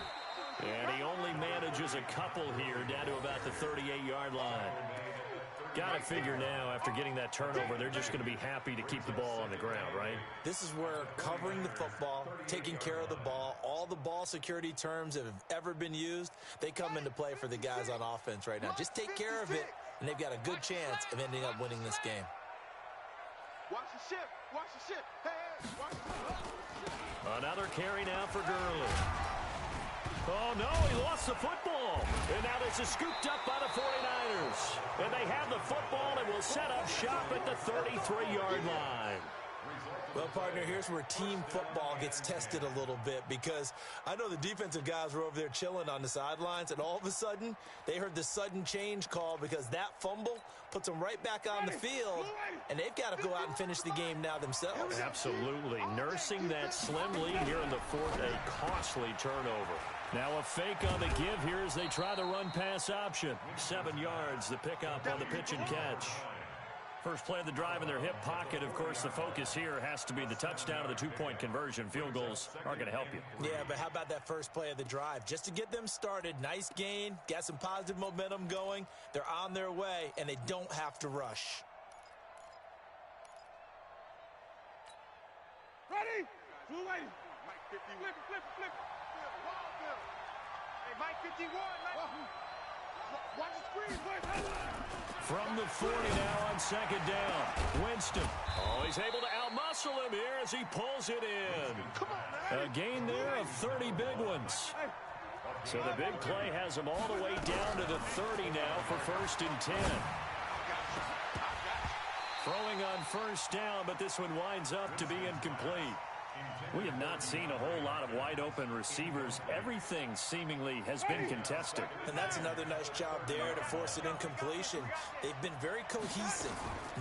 And he only manages a couple here down to about the 38-yard line. Got to figure now, after getting that turnover, they're just going to be happy to keep the ball on the ground, right? This is where covering the football, taking care of the ball, all the ball security terms that have ever been used, they come into play for the guys on offense right now. Just take care of it, and they've got a good chance of ending up winning this game. Watch the ship. Watch the ship. Hey, watch the ship. Another carry now for Gurley. Oh, no, he lost the football. And now this is scooped up by the 49ers. And they have the football and will set up shop at the 33-yard line. Well, partner, here's where team football gets tested a little bit because I know the defensive guys were over there chilling on the sidelines, and all of a sudden, they heard the sudden change call because that fumble puts them right back on the field, and they've got to go out and finish the game now themselves. Absolutely. Nursing that slim lead here in the 4th, a costly turnover. Now a fake on the give here as they try the run-pass option. 7 yards, the pickup on the pitch and catch. First play of the drive in their hip pocket. Of course, the focus here has to be the touchdown of the two-point conversion. Field goals aren't going to help you. Yeah, but how about that first play of the drive? Just to get them started, nice gain, got some positive momentum going. They're on their way, and they don't have to rush. Ready? Blue lady. Mike 51. Flip. Hey, Mike 51. From the 40 now on second down. Winston. Oh, he's able to outmuscle him here as he pulls it in. A gain there of 30 big ones. So the big play has him all the way down to the 30 now for 1st and 10. Throwing on first down, but this one winds up to be incomplete. We have not seen a whole lot of wide-open receivers. Everything seemingly has been contested. And that's another nice job there to force an incompletion. They've been very cohesive,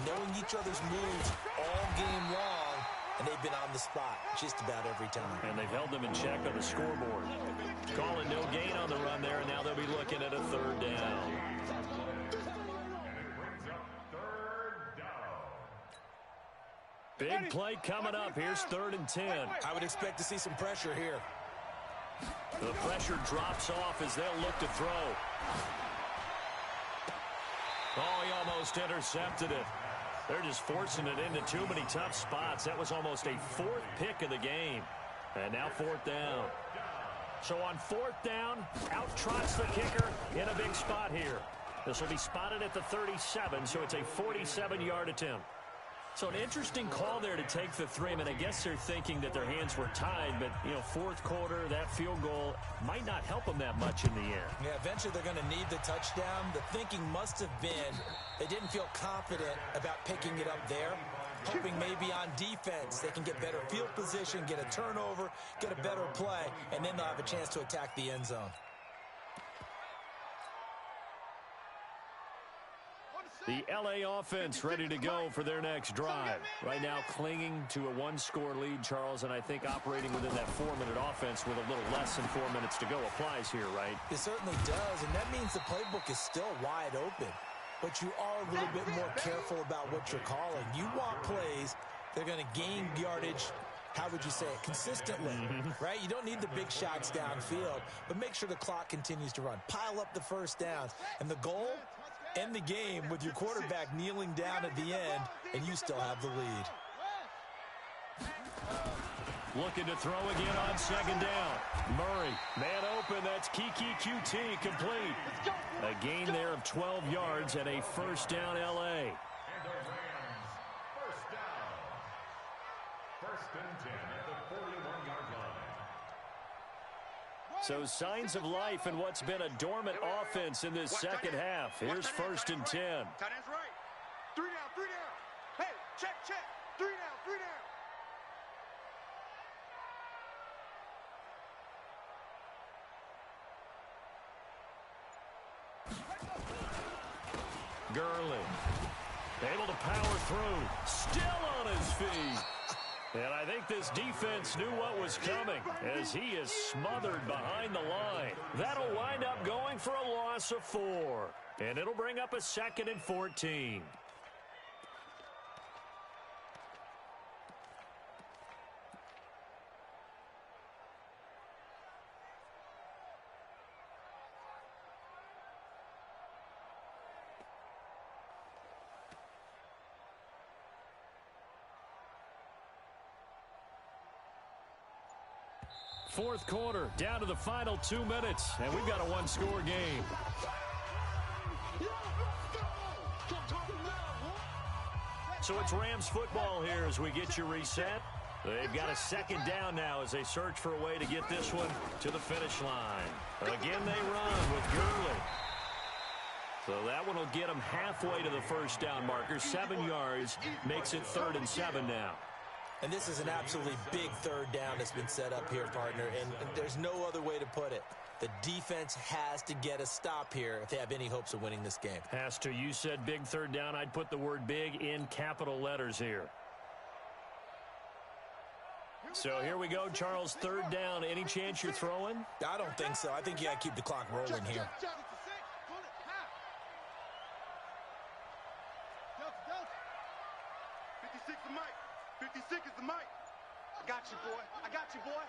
knowing each other's moves all game long, and they've been on the spot just about every time. And they've held them in check on the scoreboard. Calling no gain on the run there, and now they'll be looking at a 3rd down. Big play coming up. Here's 3rd and 10. I would expect to see some pressure here. The pressure drops off as they'll look to throw. Oh, he almost intercepted it. They're just forcing it into too many tough spots. That was almost a 4th pick of the game. And now 4th down. So on 4th down, out trots the kicker in a big spot here. This will be spotted at the 37, so it's a 47-yard attempt. So an interesting call there to take the 3. I mean, I guess they're thinking that their hands were tied, but, you know, 4th quarter, that field goal might not help them that much in the end. Yeah, eventually they're going to need the touchdown. The thinking must have been they didn't feel confident about picking it up there, hoping maybe on defense they can get better field position, get a turnover, get a better play, and then they'll have a chance to attack the end zone. The L.A. offense ready to go for their next drive. Right now clinging to a 1-score lead, Charles, and I think operating within that 4-minute offense with a little less than 4 minutes to go applies here, right? It certainly does, and that means the playbook is still wide open. But you are a little bit more careful about what you're calling. You want plays that are going to gain yardage, how would you say it, consistently, right? You don't need the big shots downfield, but make sure the clock continues to run. Pile up the first downs, and the goal, end the game with your quarterback kneeling down at the end, and you still have the lead. Looking to throw again on second down. Murray, man open, that's Kiki QT complete. A gain there of 12 yards and a 1st down L.A. And the Rams, 1st down. 1st and 10 at the 41-yard line. So signs of life in what's been a dormant offense in this second half. Here's 1st and 10. Tight end's right. 3 down, 3 down. Hey, check. 3 down, 3 down. Gurley, able to power through, still on his feet. And I think this defense knew what was coming as he is smothered behind the line. That'll wind up going for a loss of 4. And it'll bring up a 2nd and 14. Fourth quarter, down to the final 2 minutes, and we've got a 1-score game. So it's Rams football here as we get you reset. They've got a 2nd down now as they search for a way to get this one to the finish line. Again, they run with Gurley. So that one will get them halfway to the 1st down marker. 7 yards makes it 3rd and 7 now. And this is an absolutely big 3rd down that's been set up here, partner, and there's no other way to put it. The defense has to get a stop here if they have any hopes of winning this game. Has to. You said big 3rd down. I'd put the word big in capital letters here. So here we go, Charles, 3rd down. Any chance you're throwing? I don't think so. I think you got to keep the clock rolling here. 56 is Mike. 56 is the Mike. I got you, boy. I got you, boy.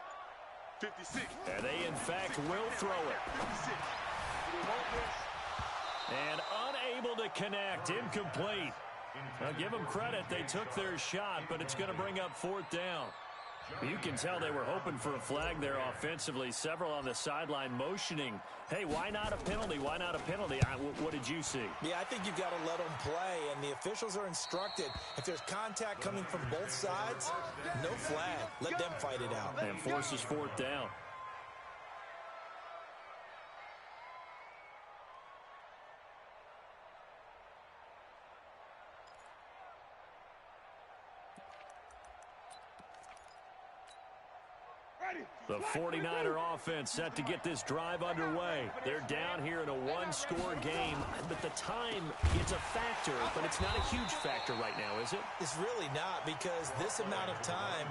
56. And they, in fact, will throw it. 56. And unable to connect. Incomplete. Now, give them credit. They took their shot, but it's going to bring up 4th down. You can tell they were hoping for a flag there offensively. Several on the sideline motioning, hey, why not a penalty? Why not a penalty? What did you see? Yeah, I think you've got to let them play, and the officials are instructed. If there's contact coming from both sides, no flag. Let them fight it out. And forces fourth down. The 49er offense set to get this drive underway. They're down here in a one-score game, but the time, it's a factor, but it's not a huge factor right now, is it? It's really not, because this amount of time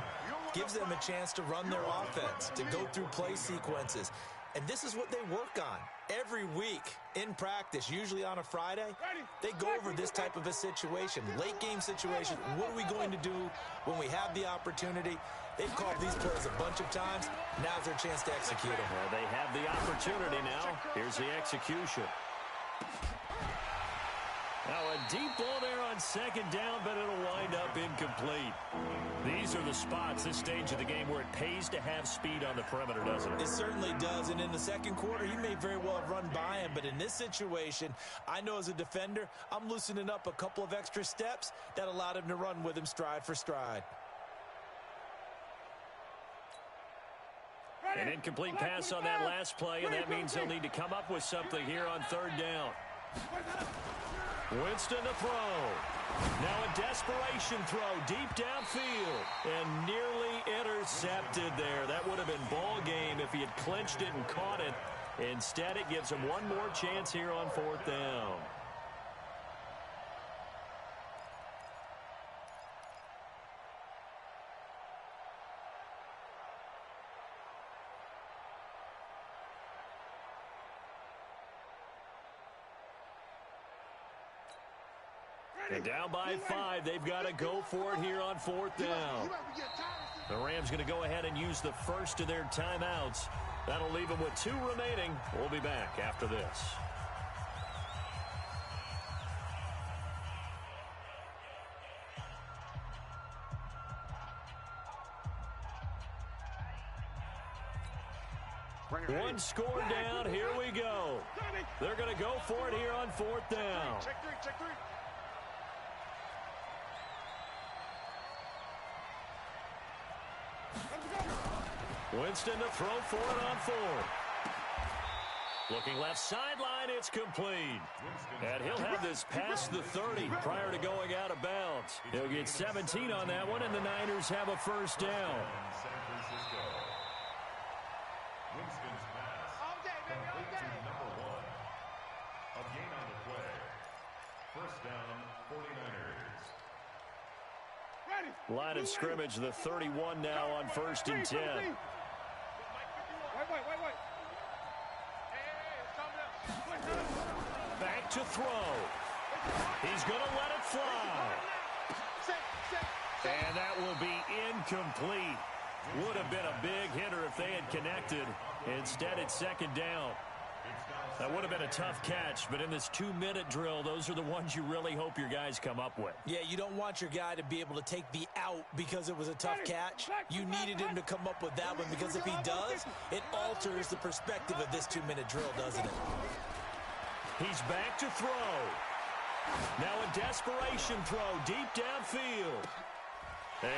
gives them a chance to run their offense, to go through play sequences. And this is what they work on every week in practice, usually on a Friday. They go over this type of a situation, late game situation. What are we going to do when we have the opportunity? They've called these plays a bunch of times. Now's their chance to execute them. Well, they have the opportunity now. Here's the execution. Now a deep ball there on second down, but it'll wind up incomplete. These are the spots, this stage of the game, where it pays to have speed on the perimeter, doesn't it? It certainly does, and in the second quarter, he may very well have run by him, but in this situation, I know as a defender, I'm loosening up a couple of extra steps that allowed him to run with him stride for stride. An incomplete pass on that last play, and that means they'll need to come up with something here on third down. Winston to throw. Now a desperation throw deep downfield and nearly intercepted there. That would have been ball game if he had clinched it and caught it. Instead, it gives him one more chance here on fourth down. And down by 5, they've got to go for it here on fourth down. The Rams going to go ahead and use the first of their timeouts. That'll leave them with 2 remaining. We'll be back after this. One score down. Here we go. They're going to go for it here on fourth down. Check three. Winston to throw for it on fourth. Looking left sideline, it's complete. And he'll have this past the 30 prior to going out of bounds. He'll get 17 on that one, and the Niners have a first down. San Francisco. Winston's pass complete to number 1. A gain on the play. First down, 49ers. Line of scrimmage, the 31 now on first and 10. Wait. Back to throw. He's going to let it fly. And that will be incomplete. Would have been a big hitter if they had connected. Instead, it's second down. That would have been a tough catch, but in this 2-minute drill, those are the ones you really hope your guys come up with. Yeah, you don't want your guy to be able to take the out because it was a tough catch. You needed him to come up with that one, because if he does, it alters the perspective of this 2-minute drill, doesn't it? He's back to throw. Now a desperation throw deep downfield. And,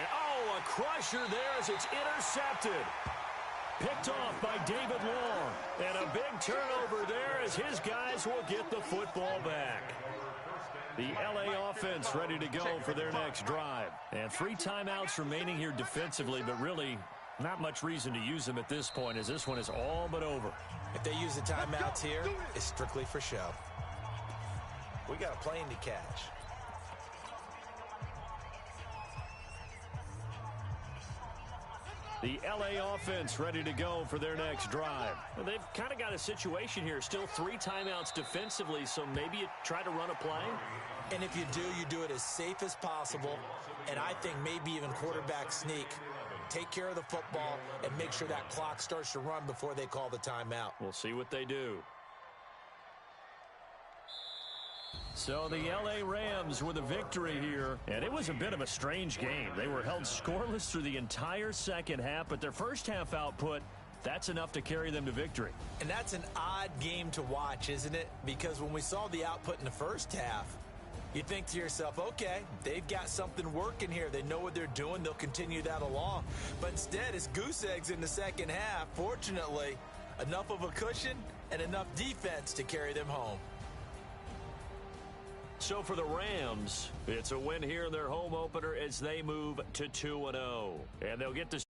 a crusher there as it's intercepted. Picked off by David Long. And a big turnover there as his guys will get the football back. The LA offense ready to go for their next drive. And 3 timeouts remaining here defensively, but really not much reason to use them at this point, as this one is all but over. If they use the timeouts here, it's strictly for show. We got a plane to catch. The LA offense ready to go for their next drive. Well, they've kind of got a situation here. Still 3 timeouts defensively, so maybe you try to run a play. And if you do it as safe as possible. And I think maybe even quarterback sneak. Take care of the football and make sure that clock starts to run before they call the timeout. We'll see what they do. So the L.A. Rams with a victory here, and it was a bit of a strange game. They were held scoreless through the entire second half, but their first half output, that's enough to carry them to victory. And that's an odd game to watch, isn't it? Because when we saw the output in the first half, you think to yourself, okay, they've got something working here. They know what they're doing. They'll continue that along. But instead, it's goose eggs in the second half. Fortunately, enough of a cushion and enough defense to carry them home. So for the Rams, it's a win here in their home opener as they move to 2-0. And they'll get the